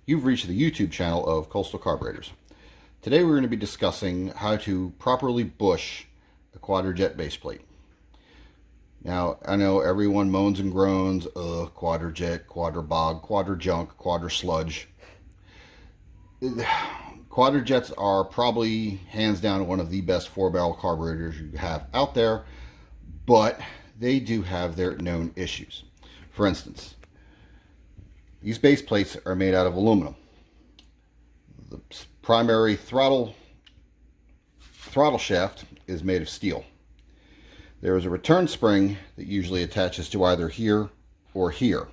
You've reached the YouTube channel of Coastal Carburetors. Today we're going to be discussing how to properly bush the Quadrajet base plate. Now, I know everyone moans and groans, Quadrajet, Quadrabog, Quadrajunk, Quadrasludge. Quadrajets are probably hands down one of the best 4-barrel carburetors you have out there, but they do have their known issues. For instance, these base plates are made out of aluminum. The primary throttle shaft is made of steel. There is a return spring that usually attaches to either here or here.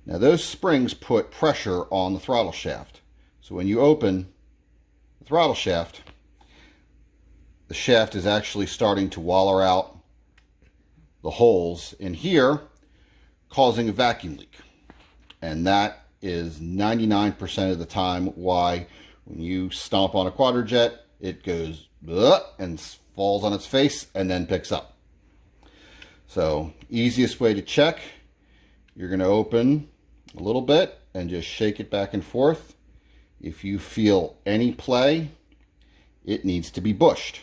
Now those springs put pressure on the throttle shaft. So when you open the throttle shaft, the shaft is actually starting to waller out the holes in here, causing a vacuum leak. And that is 99% of the time why when you stomp on a Quadrajet, it goes and falls on its face and then picks up. So easiest way to check, you're going to open a little bit and just shake it back and forth. If you feel any play, it needs to be bushed.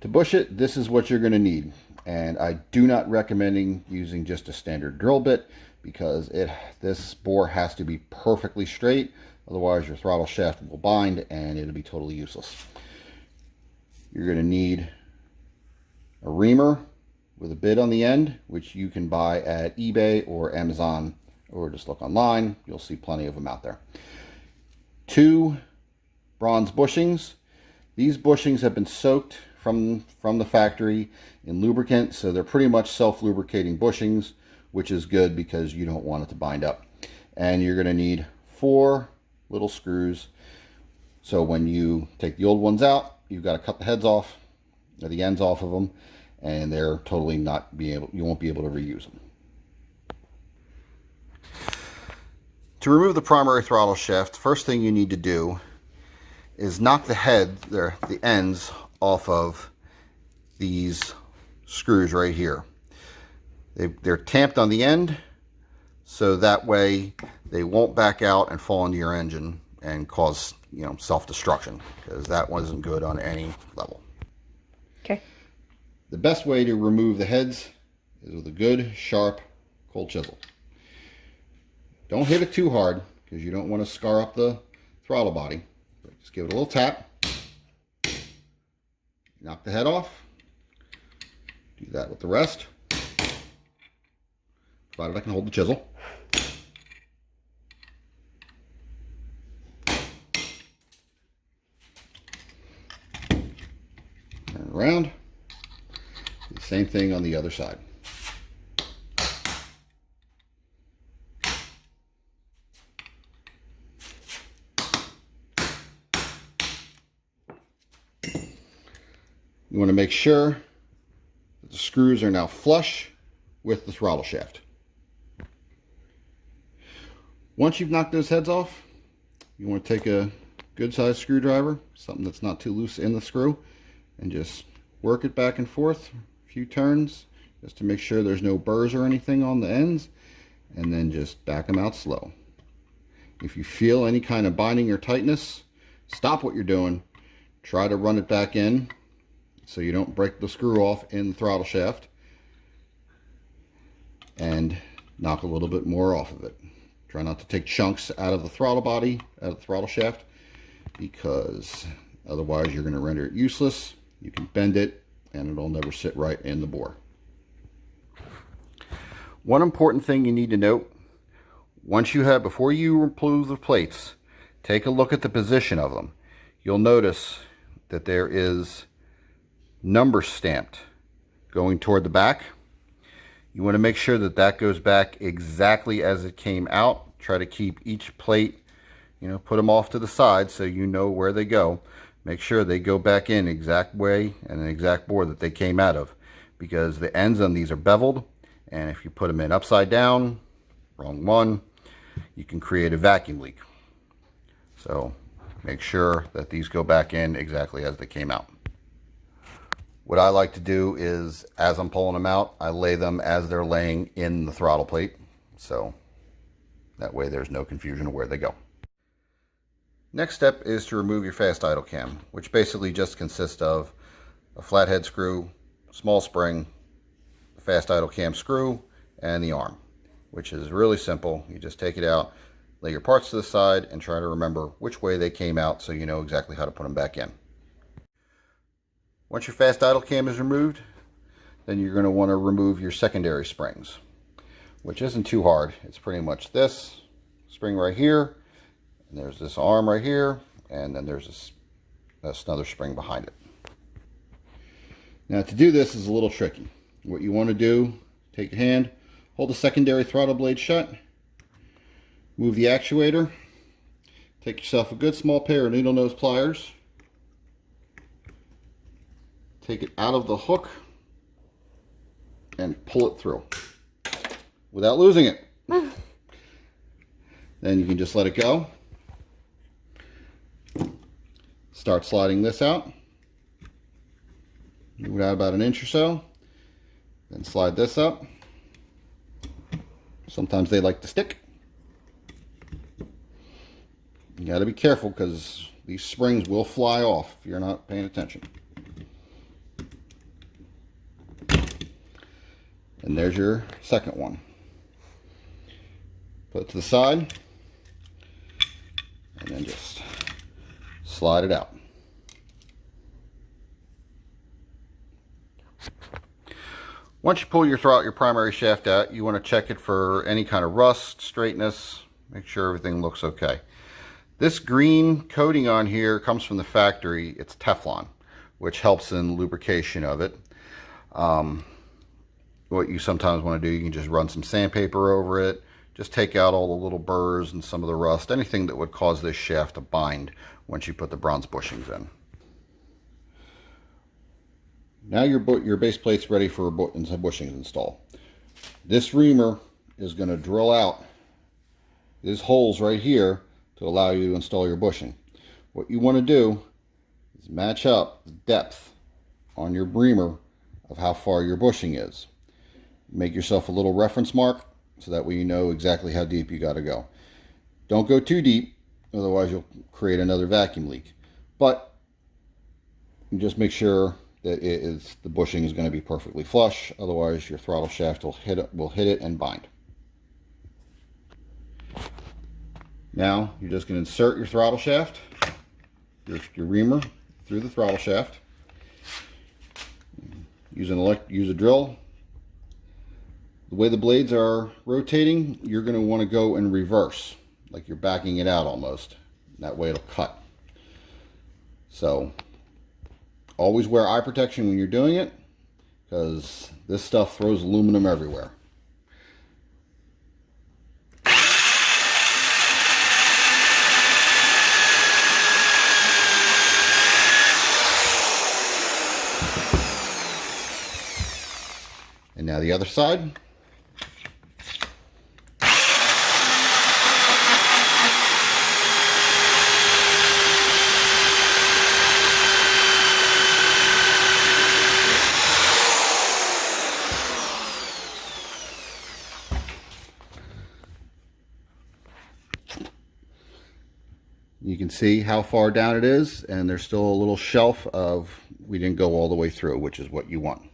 To bush it, this is what you're going to need. And I do not recommend using just a standard drill bit because this bore has to be perfectly straight. Otherwise, your throttle shaft will bind and it'll be totally useless. You're going to need a reamer with a bit on the end, which you can buy at eBay or Amazon, or just look online. You'll see plenty of them out there. 2 bronze bushings. These bushings have been soaked from the factory in lubricant, so they're pretty much self-lubricating bushings, which is good because you don't want it to bind up. And you're going to need 4 little screws, so when you take the old ones out, you've got to cut the heads off, or the ends off of them, and they're totally you won't be able to reuse them. To remove the primary throttle shaft, first thing you need to do is knock the ends off of these screws right here. They're tamped on the end, so that way they won't back out and fall into your engine and cause self-destruction, because that wasn't good on any level. Okay. The best way to remove the heads is with a good, sharp, cold chisel. Don't hit it too hard because you don't want to scar up the throttle body. Just give it a little tap. Knock the head off. Do that with the rest. Provided I can hold the chisel. Turn around. Do the same thing on the other side. You want to make sure that the screws are now flush with the throttle shaft. Once you've knocked those heads off, you want to take a good sized screwdriver, something that's not too loose in the screw, and just work it back and forth a few turns just to make sure there's no burrs or anything on the ends, and then just back them out slow. If you feel any kind of binding or tightness, stop what you're doing, try to run it back in so you don't break the screw off in the throttle shaft, and knock a little bit more off of it. Try not to take chunks out of the throttle body, out of the throttle shaft, because otherwise you're going to render it useless. You can bend it and it'll never sit right in the bore. One important thing you need to note, before you remove the plates, take a look at the position of them. You'll notice that there is number stamped going toward the back. You want to make sure that that goes back exactly as it came out. Try to keep each plate, put them off to the side so you know where they go. Make sure they go back in exact way and an exact bore that they came out of, because the ends on these are beveled, and if you put them in upside down, wrong one, you can create a vacuum leak. So make sure that these go back in exactly as they came out. What I like to do is, as I'm pulling them out, I lay them as they're laying in the throttle plate, So that way there's no confusion of where they go. Next step is to remove your fast idle cam, which basically just consists of a flathead screw, small spring, the fast idle cam screw, and the arm, which is really simple. You just take it out, lay your parts to the side, and try to remember which way they came out so you know exactly how to put them back in. Once your fast idle cam is removed, then you're going to want to remove your secondary springs, which isn't too hard. It's pretty much this spring right here, and there's this arm right here, and then there's this another spring behind it. Now to do this is a little tricky. What you want to do, take your hand, hold the secondary throttle blade shut, move the actuator, take yourself a good small pair of needle nose pliers, take it out of the hook, and pull it through without losing it. Then you can just let it go. Start sliding this out. Move it out about an inch or so. Then slide this up. Sometimes they like to stick. You got to be careful because these springs will fly off if you're not paying attention. And there's your second one. Put it to the side and then just slide it out. Once you pull your primary shaft out, you want to check it for any kind of rust, straightness, make sure everything looks okay. This green coating on here comes from the factory. It's Teflon, which helps in lubrication of it. What you sometimes want to do, you can just run some sandpaper over it, just take out all the little burrs and some of the rust, anything that would cause this shaft to bind once you put the bronze bushings in. Now your base plate's ready for bushings install. This reamer is going to drill out these holes right here to allow you to install your bushing. What you want to do is match up the depth on your reamer of how far your bushing is. Make yourself a little reference mark so that way you know exactly how deep you got to go. Don't go too deep, otherwise you'll create another vacuum leak. But just make sure that the bushing is going to be perfectly flush, otherwise your throttle shaft will hit it and bind. Now you're just going to insert your throttle shaft, your reamer through the throttle shaft. Use a drill. The way the blades are rotating, you're going to want to go in reverse, like you're backing it out almost. That way it'll cut. So always wear eye protection when you're doing it, because this stuff throws aluminum everywhere. And now the other side. You can see how far down it is, and there's still a little shelf of we didn't go all the way through, which is what you want.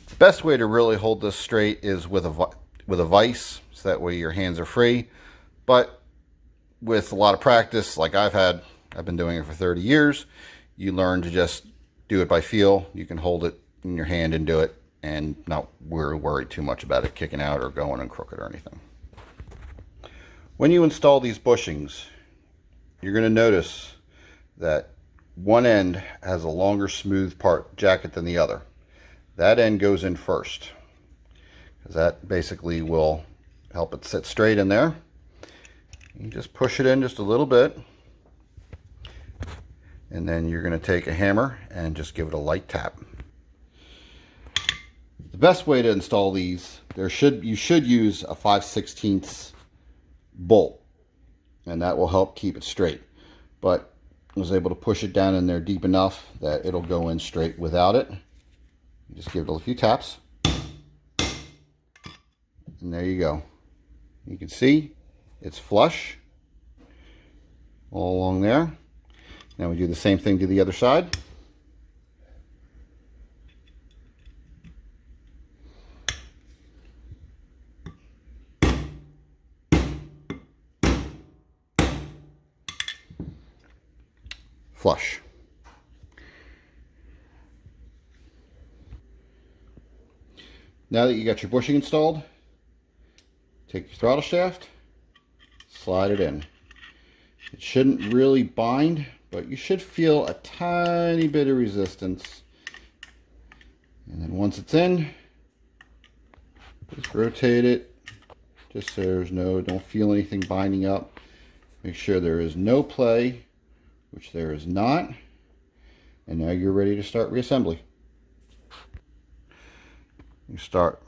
The best way to really hold this straight is with a vise, so that way your hands are free. But with a lot of practice, like I've been doing it for 30 years, you learn to just do it by feel. You can hold it in your hand and do it and not worry too much about it kicking out or going and crooked or anything. When you install these bushings, you're going to notice that one end has a longer smooth jacket than the other. That end goes in first, because that basically will help it sit straight in there. You just push it in just a little bit, and then you're going to take a hammer and just give it a light tap. The best way to install these, you should use a 5/16 bolt, and that will help keep it straight. But I was able to push it down in there deep enough that it'll go in straight without it. You just give it a few taps, And there you go. You can see it's flush all along there. Now we do the same thing to the other side. Flush. Now that you got your bushing installed, take your throttle shaft, slide it in. It shouldn't really bind, but you should feel a tiny bit of resistance. And then once it's in, just rotate it, just so don't feel anything binding up. Make sure there is no play, which there is not. And now you're ready to start reassembly. You start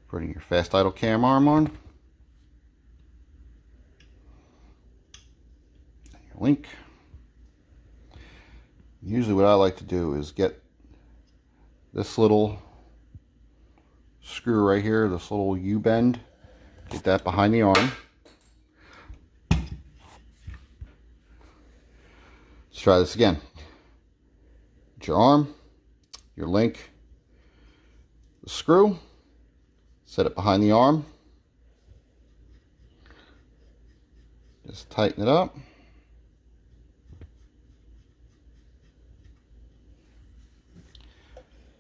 putting your fast idle cam arm on, your link. Usually what I like to do is get this little screw right here, this little U-bend, get that behind the arm. Let's try this again. Get your arm, your link, the screw, set it behind the arm, just tighten it up,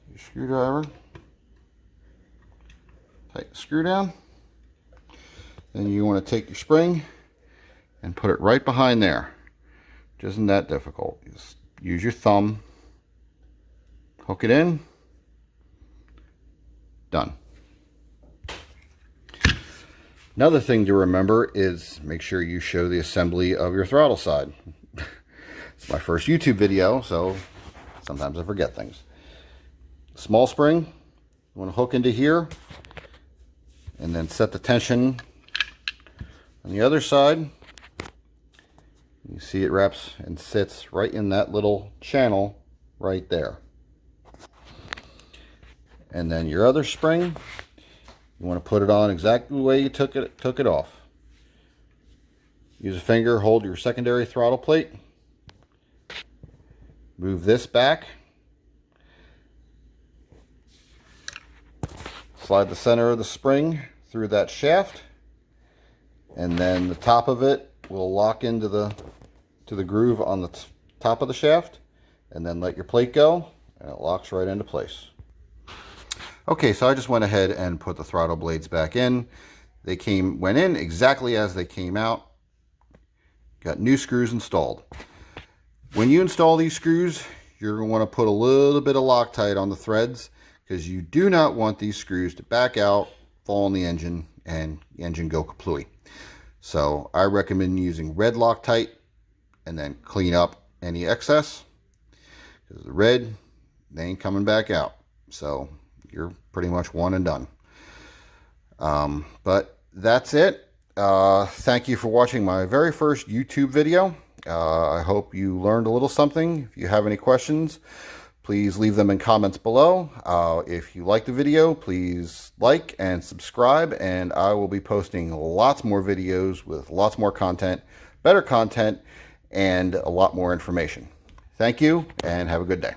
your screwdriver, tighten the screw down, then you want to take your spring and put it right behind there. Which isn't that difficult. Just use your thumb, hook it in, done. Another thing to remember is make sure you show the assembly of your throttle side. It's my first YouTube video, so sometimes I forget things. Small spring, you want to hook into here and then set the tension on the other side. You see it wraps and sits right in that little channel right there. And then your other spring, you want to put it on exactly the way you took it off. Use a finger, hold your secondary throttle plate. Move this back. Slide the center of the spring through that shaft. And then the top of it will lock into the groove on the top of the shaft. And then let your plate go, and it locks right into place. Okay, so I just went ahead and put the throttle blades back in. They went in exactly as they came out. Got new screws installed. When you install these screws, you're going to want to put a little bit of Loctite on the threads, because you do not want these screws to back out, fall in the engine, and the engine go kaplooey. So I recommend using red Loctite and then clean up any excess, because the red, they ain't coming back out. So you're pretty much one and done. But that's it. Thank you for watching my very first YouTube video. I hope you learned a little something. If you have any questions, please leave them in comments below. If you like the video, please like and subscribe, and I will be posting lots more videos with lots more content, better content, and a lot more information. Thank you, and have a good day.